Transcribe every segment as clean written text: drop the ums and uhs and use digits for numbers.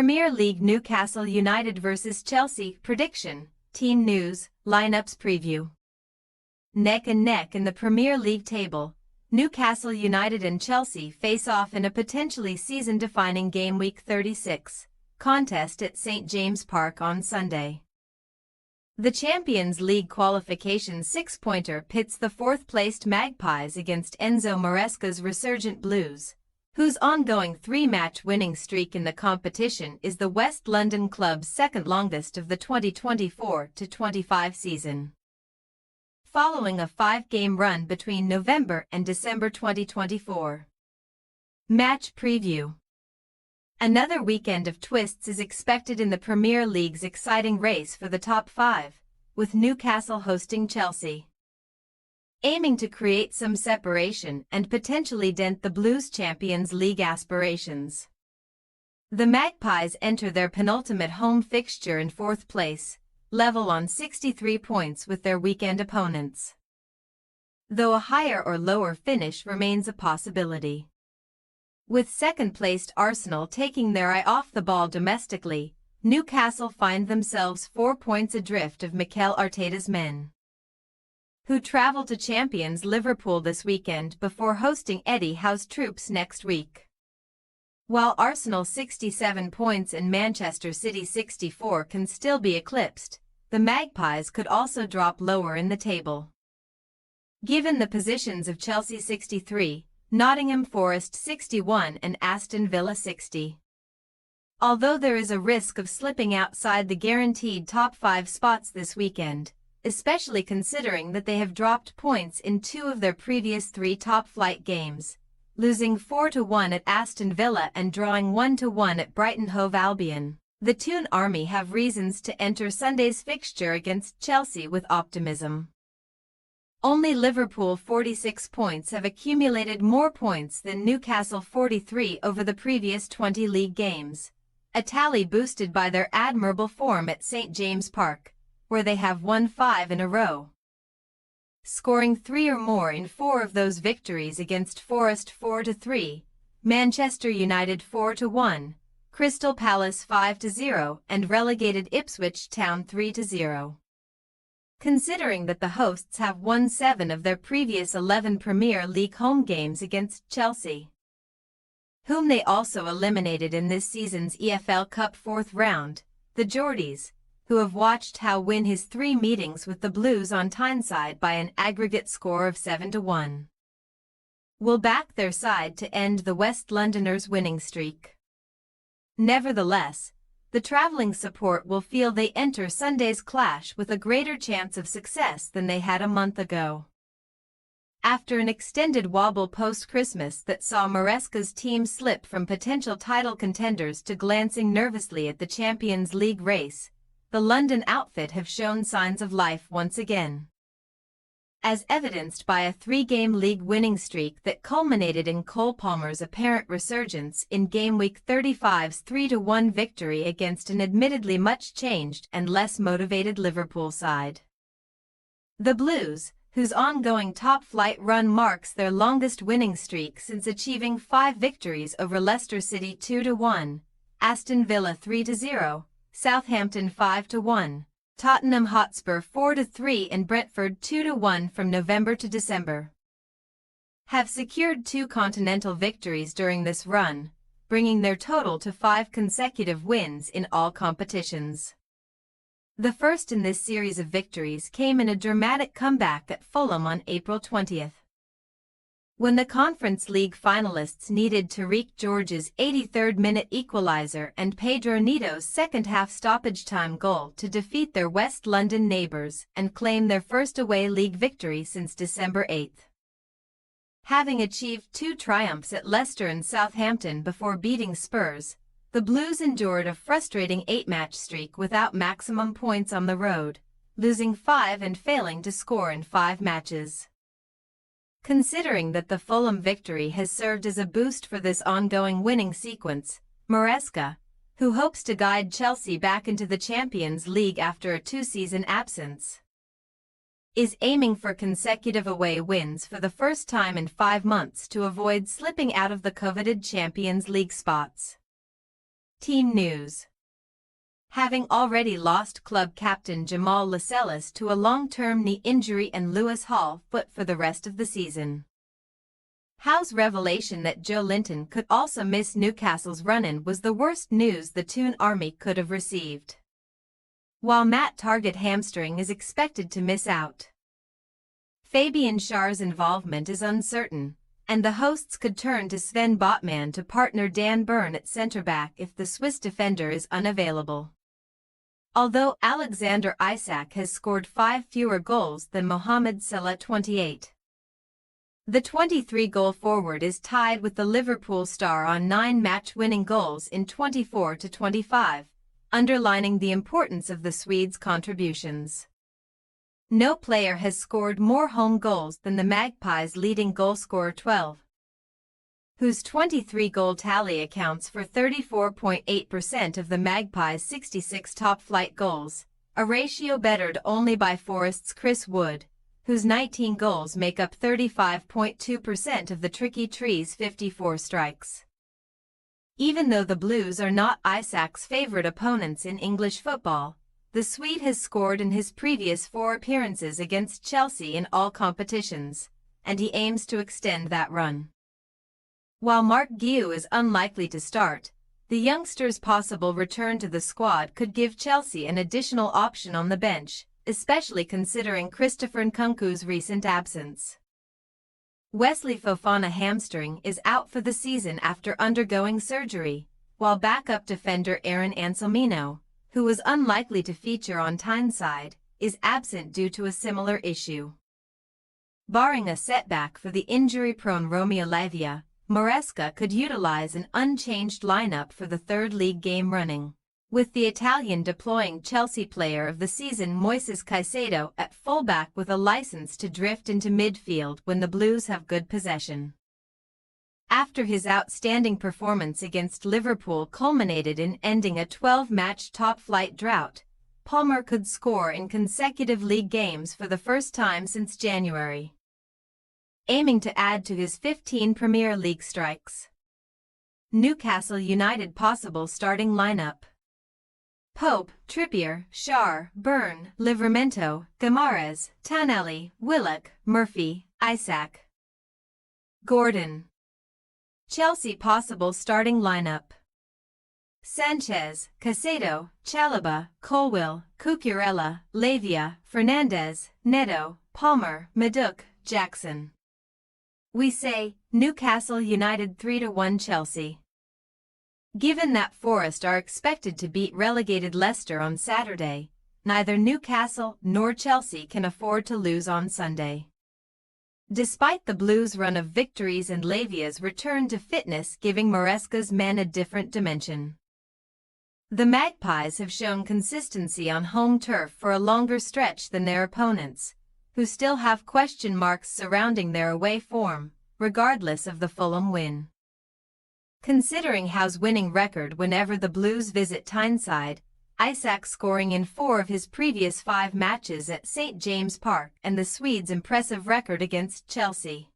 Premier League Newcastle United vs Chelsea prediction, team news, lineups preview. Neck and neck in the Premier League table, Newcastle United and Chelsea face off in a potentially season-defining Game Week 36 contest at St James Park on Sunday. The Champions League qualification six-pointer pits the fourth-placed Magpies against Enzo Maresca's resurgent Blues, whose ongoing three-match winning streak in the competition is the West London club's second longest of the 2024-25 season. Following a five-game run between November and December 2024. Match preview. Another weekend of twists is expected in the Premier League's exciting race for the top five, with Newcastle hosting Chelsea, aiming to create some separation and potentially dent the Blues' Champions League aspirations. The Magpies enter their penultimate home fixture in fourth place, level on 63 points with their weekend opponents, though a higher or lower finish remains a possibility. With second-placed Arsenal taking their eye off the ball domestically, Newcastle find themselves 4 points adrift of Mikel Arteta's men, who travel to champions Liverpool this weekend before hosting Eddie Howe's troops next week. While Arsenal 67 points and Manchester City 64 can still be eclipsed, the Magpies could also drop lower in the table. Given the positions of Chelsea 63, Nottingham Forest 61 and Aston Villa 60. Although there is a risk of slipping outside the guaranteed top 5 spots this weekend, especially considering that they have dropped points in 2 of their previous 3 top-flight games, losing 4-1 at Aston Villa and drawing 1-1 at Brighton Hove Albion. The Toon Army have reasons to enter Sunday's fixture against Chelsea with optimism. Only Liverpool 46 points have accumulated more points than Newcastle 43 over the previous 20 league games, a tally boosted by their admirable form at St James Park, where they have won 5 in a row, scoring 3 or more in 4 of those victories against Forest 4-3, Manchester United 4-1, Crystal Palace 5-0 and relegated Ipswich Town 3-0. Considering that the hosts have won 7 of their previous 11 Premier League home games against Chelsea, whom they also eliminated in this season's EFL Cup 4th round, the Geordies, who have watched Howe win his 3 meetings with the Blues on Tyneside by an aggregate score of 7-1, will back their side to end the West Londoners' winning streak. Nevertheless, the travelling support will feel they enter Sunday's clash with a greater chance of success than they had a month ago. After an extended wobble post-Christmas that saw Maresca's team slip from potential title contenders to glancing nervously at the Champions League race, the London outfit have shown signs of life once again, as evidenced by a 3-game league winning streak that culminated in Cole Palmer's apparent resurgence in Game Week 35's 3-1 victory against an admittedly much changed and less motivated Liverpool side. The Blues, whose ongoing top-flight run marks their longest winning streak since achieving 5 victories over Leicester City 2-1, Aston Villa 3-0, Southampton 5-1, Tottenham Hotspur 4-3 and Brentford 2-1 from November to December, have secured 2 continental victories during this run, bringing their total to 5 consecutive wins in all competitions. The first in this series of victories came in a dramatic comeback at Fulham on April 20th, when the Conference League finalists needed Tariq George's 83rd-minute equaliser and Pedro Neto's second-half stoppage-time goal to defeat their West London neighbours and claim their first away league victory since December 8. Having achieved 2 triumphs at Leicester and Southampton before beating Spurs, the Blues endured a frustrating 8-match streak without maximum points on the road, losing 5 and failing to score in 5 matches. Considering that the Fulham victory has served as a boost for this ongoing winning sequence, Maresca, who hopes to guide Chelsea back into the Champions League after a 2-season absence, is aiming for consecutive away wins for the first time in 5 months to avoid slipping out of the coveted Champions League spots. Team news. Having already lost club captain Jamal Lascelles to a long-term knee injury and Lewis Hall foot for the rest of the season. Howe's revelation that Joe Linton could also miss Newcastle's run-in was the worst news the Toon Army could have received. While Matt Targett hamstring is expected to miss out, Fabian Schär's involvement is uncertain, and the hosts could turn to Sven Botman to partner Dan Burn at centre-back if the Swiss defender is unavailable. Although Alexander Isak has scored 5 fewer goals than Mohamed Salah 28. The 23-goal forward is tied with the Liverpool star on 9 match-winning goals in 24-25, underlining the importance of the Swedes' contributions. No player has scored more home goals than the Magpies' leading goalscorer 12, whose 23-goal tally accounts for 34.8% of the Magpies' 66 top-flight goals, a ratio bettered only by Forest's Chris Wood, whose 19 goals make up 35.2% of the Tricky Trees' 54 strikes. Even though the Blues are not Isak's favorite opponents in English football, the Swede has scored in his previous 4 appearances against Chelsea in all competitions, and he aims to extend that run. While Mark Guiu is unlikely to start, the youngster's possible return to the squad could give Chelsea an additional option on the bench, especially considering Christopher Nkunku's recent absence. Wesley Fofana hamstring is out for the season after undergoing surgery, while backup defender Aaron Anselmino, who was unlikely to feature on Tyneside, is absent due to a similar issue. Barring a setback for the injury-prone Romeo Lavia, Maresca could utilize an unchanged lineup for the third league game running, with the Italian deploying Chelsea Player of the Season Moises Caicedo at fullback with a license to drift into midfield when the Blues have good possession. After his outstanding performance against Liverpool culminated in ending a 12-match top-flight drought, Palmer could score in consecutive league games for the first time since January, aiming to add to his 15 Premier League strikes. Newcastle United possible starting lineup: Pope, Trippier, Schär, Burn, Livramento, Guimaraes, Tonelli, Willock, Murphy, Isak, Gordon. Chelsea possible starting lineup: Sanchez, Caicedo, Chalobah, Colwill, Cucurella, Lavia, Fernandes, Neto, Palmer, Madueke, Jackson. We say, Newcastle United 3-1 Chelsea. Given that Forest are expected to beat relegated Leicester on Saturday, neither Newcastle nor Chelsea can afford to lose on Sunday. Despite the Blues' run of victories and Lavia's return to fitness giving Maresca's men a different dimension, the Magpies have shown consistency on home turf for a longer stretch than their opponents, who still have question marks surrounding their away form, regardless of the Fulham win. Considering Howe's winning record whenever the Blues visit Tyneside, Isak scoring in 4 of his previous 5 matches at St James Park, and the Swedes' impressive record against Chelsea,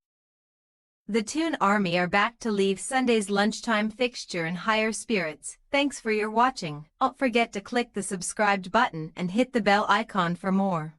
the Toon Army are back to leave Sunday's lunchtime fixture in higher spirits. Thanks for your watching. Don't forget to click the subscribed button and hit the bell icon for more.